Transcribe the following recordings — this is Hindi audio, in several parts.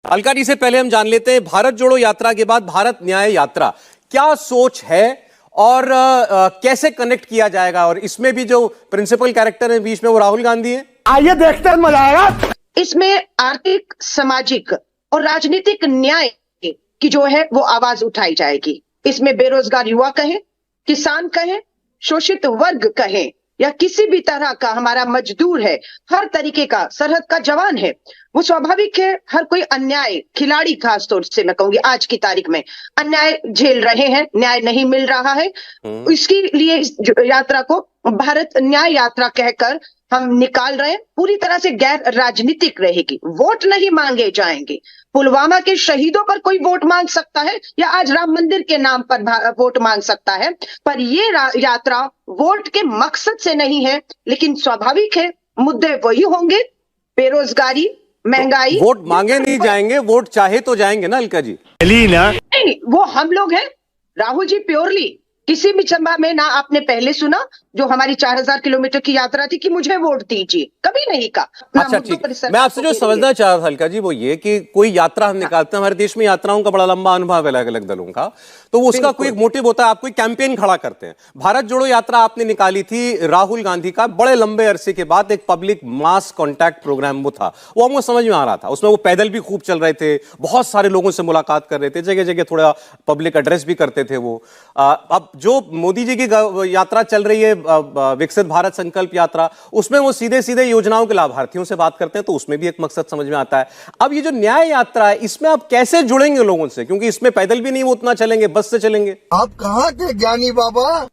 अलका जी से पहले हम जान लेते हैं भारत जोड़ो यात्रा के बाद भारत न्याय यात्रा क्या सोच है और कैसे कनेक्ट किया जाएगा। और इसमें भी जो प्रिंसिपल कैरेक्टर है बीच में वो राहुल गांधी है। आइए देखते हैं, मजा आएगा। इसमें आर्थिक, सामाजिक और राजनीतिक न्याय की जो है वो आवाज उठाई जाएगी। इसमें बेरोजगार युवा कहें, किसान कहें, शोषित वर्ग कहें या किसी भी तरह का हमारा मजदूर है, हर तरीके का सरहद का जवान है, वो स्वाभाविक है हर कोई अन्याय, खिलाड़ी खास तौर से मैं कहूंगी आज की तारीख में अन्याय झेल रहे हैं, न्याय नहीं मिल रहा है। इसके लिए इस यात्रा को भारत न्याय यात्रा कहकर हम निकाल रहे हैं। पूरी तरह से गैर राजनीतिक रहेगी, वोट नहीं मांगे जाएंगे। पुलवामा के शहीदों पर कोई वोट मांग सकता है या आज राम मंदिर के नाम पर वोट मांग सकता है, पर ये यात्रा वोट के मकसद से नहीं है। लेकिन स्वाभाविक है मुद्दे वही होंगे, बेरोजगारी, महंगाई। वोट मांगे नहीं जाएंगे, वोट चाहे तो जाएंगे ना अलका जी। नहीं, वो हम लोग हैं राहुल जी। प्योरली किसी भी सभा में ना आपने पहले सुना जो हमारी 4000 किलोमीटर की यात्रा थी कि मुझे वोट दीजिए, कभी नहीं कहा। अच्छा ठीक, मैं आपसे जो समझना चाह रहा था अलका जी वो ये कि कोई यात्रा हम निकालते हैं, हमारे देश में यात्राओं का बड़ा लंबा अनुभव है अलग अलग दलों का, तो उसका कोई एक मोटिव होता है, आप कोई कैंपेन खड़ा करते हैं। भारत जोड़ो यात्रा आपने निकाली थी राहुल गांधी का, बड़े लंबे अरसे के बाद एक पब्लिक मास कॉन्टैक्ट प्रोग्राम वो था, वो हमको समझ में आ रहा था। उसमें वो पैदल भी खूब चल रहे थे, बहुत सारे लोगों से मुलाकात कर रहे थे, जगह जगह थोड़ा पब्लिक एड्रेस भी करते थे वो। अब जो मोदी जी की यात्रा चल रही है विकसित भारत संकल्प यात्रा, उसमें वो सीधे सीधे योजनाओं के लाभार्थियों से बात करते हैं, तो उसमें भी एक मकसद समझ में आता है। अब ये जो न्याय यात्रा है इसमें आप कैसे जुड़ेंगे लोगों से, क्योंकि इसमें पैदल भी नहीं वो उतना चलेंगे, बस से चलेंगे। आप कहाँ के ज्ञानी बाबा।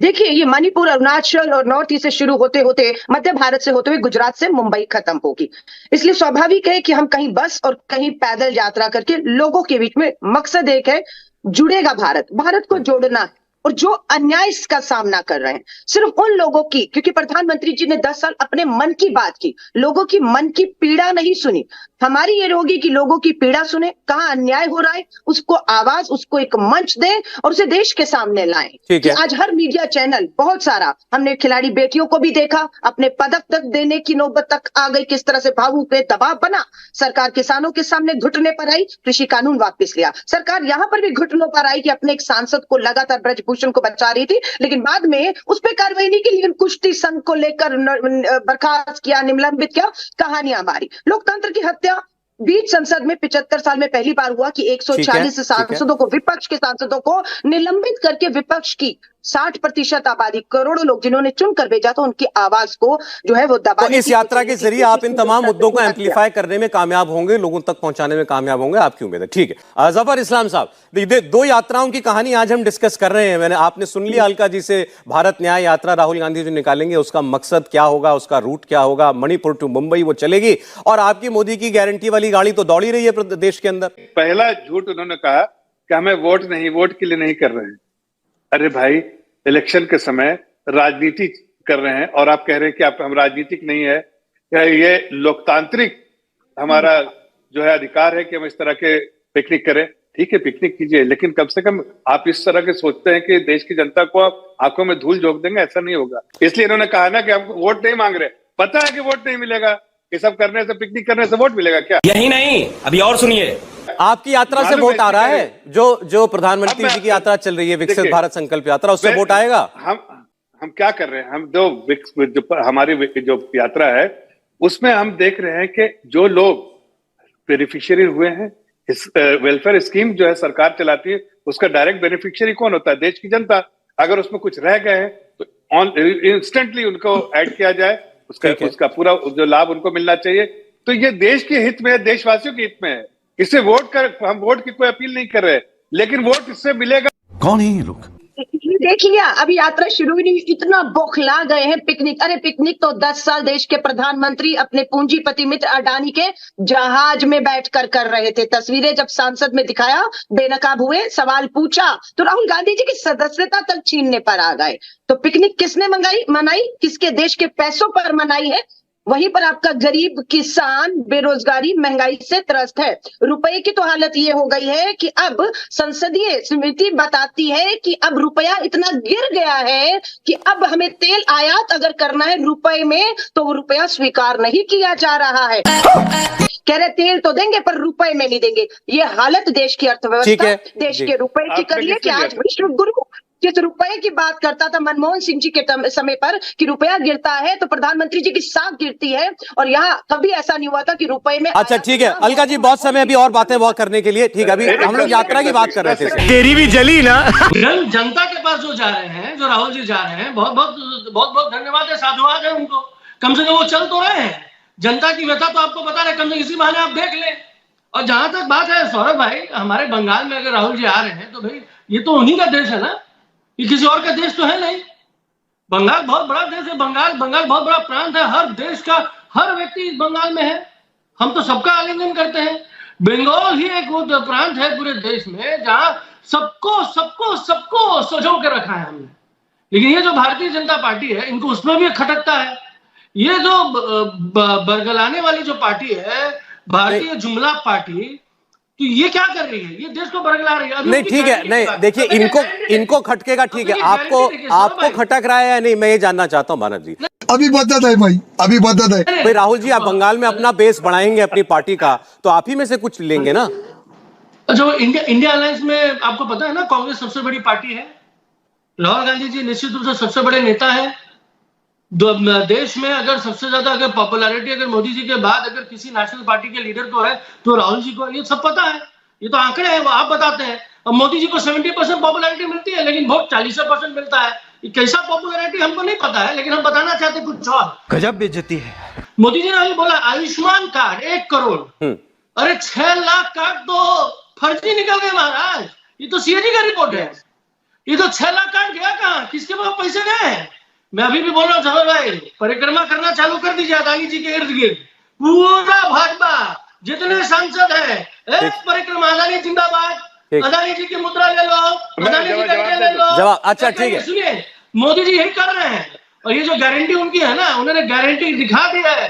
देखिए, ये मणिपुर, अरुणाचल और नॉर्थ ईस्ट से शुरू होते होते मध्य भारत से होते हुए गुजरात से मुंबई खत्म होगी। इसलिए स्वाभाविक है कि हम कहीं बस और कहीं पैदल यात्रा करके लोगों के बीच में मकसद एक है, जुड़ेगा भारत, भारत को जोड़ना है। और जो अन्याय का सामना कर रहे हैं सिर्फ उन लोगों की, क्योंकि प्रधानमंत्री जी ने 10 साल अपने मन की बात की, लोगों की मन की पीड़ा नहीं सुनी। हमारी ये होगी कि लोगों की पीड़ा सुने, कहां अन्याय हो रहा है उसको आवाज, उसको एक मंच दें और उसे देश के सामने लाएं। कि आज हर मीडिया चैनल बहुत सारा, हमने खिलाड़ी बेटियों को भी देखा, अपने पदक तक देने की नौबत तक आ गई, किस तरह से भावुक पे दबाव बना। सरकार किसानों के सामने घुटने पर आई, कृषि कानून वापस लिया। सरकार यहां पर भी घुटनों पर आई कि अपने एक सांसद को लगातार ब्रजभूषण को बचा रही थी, लेकिन बाद में उस पर कार्रवाई नहीं की, लेकिन कुश्ती संघ को लेकर बर्खास्त किया, निलंबित किया, कहानियां मारी। लोकतंत्र की हत्या बीच संसद में 75 साल में पहली बार हुआ कि 140 सांसदों को, विपक्ष के सांसदों को निलंबित करके विपक्ष की 60% आबादी, करोड़ों लोग जिन्होंने चुनकर भेजा तो उनकी आवाज को जो है वो दबा। तो इस यात्रा के जरिए आप इन तमाम मुद्दों को एम्पलीफाई करने में कामयाब होंगे, लोगों तक पहुंचाने में कामयाब होंगे, आपकी उम्मीद है। ठीक है जफर इस्लाम साहब, दो यात्राओं की कहानी आज हम डिस्कस कर रहे हैं। आपने सुन लिया अलका जी से, भारत न्याय यात्रा राहुल गांधी जो निकालेंगे उसका मकसद क्या होगा, उसका रूट क्या होगा, मणिपुर टू मुंबई वो चलेगी, और आपकी मोदी की गारंटी वाली गाड़ी तो दौड़ी रही है देश के अंदर। पहला झूठ उन्होंने कहा कि हमें वोट के लिए नहीं कर रहे हैं। अरे भाई, इलेक्शन के समय राजनीति कर रहे हैं और आप कह रहे हैं कि हम राजनीतिक नहीं है। ये लोकतांत्रिक हमारा जो है अधिकार है कि हम इस तरह के पिकनिक करें। ठीक है, पिकनिक कीजिए, लेकिन कम से कम आप इस तरह के सोचते हैं कि देश की जनता को आप आंखों में धूल झोंक देंगे, ऐसा नहीं होगा। इसलिए इन्होंने कहा ना कि हम वोट नहीं मांग रहे। पता है कि वोट नहीं मिलेगा, ये सब करने से, पिकनिक करने से वोट मिलेगा क्या? यही नहीं, अभी और सुनिए, आपकी यात्रा से वोट आ रहा है, जो प्रधानमंत्री जी की यात्रा चल रही है विकसित भारत संकल्प यात्रा, उससे वोट आएगा। हम क्या कर रहे हैं, हम जो हमारी जो यात्रा है उसमें हम देख रहे हैं कि जो लोग बेनिफिशियरी हुए हैं, इस वेलफेयर स्कीम जो है सरकार चलाती है, उसका डायरेक्ट बेनिफिशियरी कौन होता है? देश की जनता। अगर उसमें कुछ रह गए हैं तो इंस्टेंटली उनको ऐड किया जाए, उसका पूरा जो लाभ उनको मिलना चाहिए। तो ये देश के हित में है, देशवासियों के हित में है। इससे हम वोट की कोई अपील नहीं कर रहे, लेकिन वोट इससे मिलेगा। कौन है ये लोग? देख लिया, अभी यात्रा शुरू ही नहीं, इतना बौखला गए हैं पिकनिक। अरे पिकनिक तो 10 साल देश के प्रधानमंत्री अपने पूंजीपति मित्र अडानी के जहाज में बैठकर कर रहे थे। तस्वीरें जब सांसद में दिखाया, बेनकाब हुए, सवाल पूछा तो राहुल गांधी जी की सदस्यता तक छीनने पर आ गए। तो पिकनिक किसने मनाई? किसके देश के पैसों पर मनाई है? वहीं पर आपका गरीब किसान बेरोजगारी महंगाई से त्रस्त है। रुपए की तो हालत ये हो गई है कि अब संसदीय समिति बताती है कि अब रुपया इतना गिर गया है कि अब हमें तेल आयात अगर करना है रुपए में तो वो रुपया स्वीकार नहीं किया जा रहा है। कह रहे तेल तो देंगे पर रुपए में नहीं देंगे। ये हालत देश की अर्थव्यवस्था, देश के रुपए की करिए कि आज विश्व गुरु जिस रुपए की बात करता था मनमोहन सिंह जी के समय पर कि रुपया गिरता है तो प्रधानमंत्री जी की साख गिरती है, और यहाँ कभी ऐसा नहीं हुआ था कि रुपए में। अच्छा ठीक है अलका जी, बहुत समय अभी और बातें बहुत करने के लिए, ठीक है अभी हम लोग यात्रा की बात कर रहे थे। तेरी भी जली ना। जनता के पास जो जा रहे हैं, जो राहुल जी जा रहे हैं, बहुत बहुत धन्यवाद है, साधुवाद है उनको। कम से कम वो चल तो रहे हैं। जनता की व्यथा तो आपको बता रहे, कम से कम इसी बहाने आप देख लें। और जहां तक बात है सौरभ भाई, हमारे बंगाल में अगर राहुल जी आ रहे हैं तो भाई ये तो उन्हीं का देश है ना, ये किसी और का देश तो है नहीं। बंगाल बहुत बड़ा देश है, बंगाल बहुत बड़ा प्रांत है, हर देश का हर व्यक्ति बंगाल में है। हम तो सबका आलिंगन करते हैं। बंगाल ही एक वो प्रांत है पूरे देश में जहां सबको सजो के रखा है हमने। लेकिन ये जो भारतीय जनता पार्टी है, इनको उसमें भी खटकता है। ये जो बरगलाने वाली जो पार्टी है, भारतीय जुमला पार्टी, तो ये क्या कर रही है? ये देश को बरगला रही है। नहीं ठीक है, नहीं देखिए इनको खटकेगा, ठीक है आपको खटक रहा है या नहीं, मैं ये जानना चाहता हूँ मानव जी। अभी बता दे भाई, अभी बता दे भाई राहुल जी, आप बंगाल में अपना बेस बढ़ाएंगे अपनी पार्टी का, तो आप ही में से कुछ लेंगे ना। जो इंडिया अलायंस में आपको पता है ना, कांग्रेस सबसे बड़ी पार्टी है। राहुल गांधी जी निश्चित रूप से सबसे बड़े नेता है। देश में अगर सबसे ज्यादा अगर पॉपुलैरिटी अगर मोदी जी के बाद अगर किसी नेशनल पार्टी के लीडर को है तो राहुल जी को, ये सब पता है। ये तो आंकड़े हैं, वो आप बताते हैं। अब मोदी जी को 70% पॉपुलैरिटी मिलती है, लेकिन वोट 40% मिलता है। ये कैसा पॉपुलैरिटी हमको नहीं पता है, लेकिन हम बताना चाहते कुछ और। गजब बेइज्जती है। मोदी जी ने अभी बोला आयुष्मान कार्ड 1 करोड़, अरे 6 लाख कार्ड तो फर्जी निकल गए महाराज। ये तो सीएजी का रिपोर्ट है। ये तो 6 लाख कार्ड गया कहाँ, किसके पास पैसे गए? मैं अभी भी बोल रहा हूँ सफर भाई, परिक्रमा करना चालू कर दीजिए अदानी जी के इर्द गिर्द। पूरा भाजपा जितने सांसद है, एक परिक्रमा, अदानी जिंदाबाद, अदानी जी की मुद्रा ले लो, अदानी जी का ले लो। जवाब अच्छा ठीक है, सुनिए मोदी जी यही कर रहे हैं। और ये जो गारंटी उनकी है ना, उन्होंने गारंटी दिखा दिया है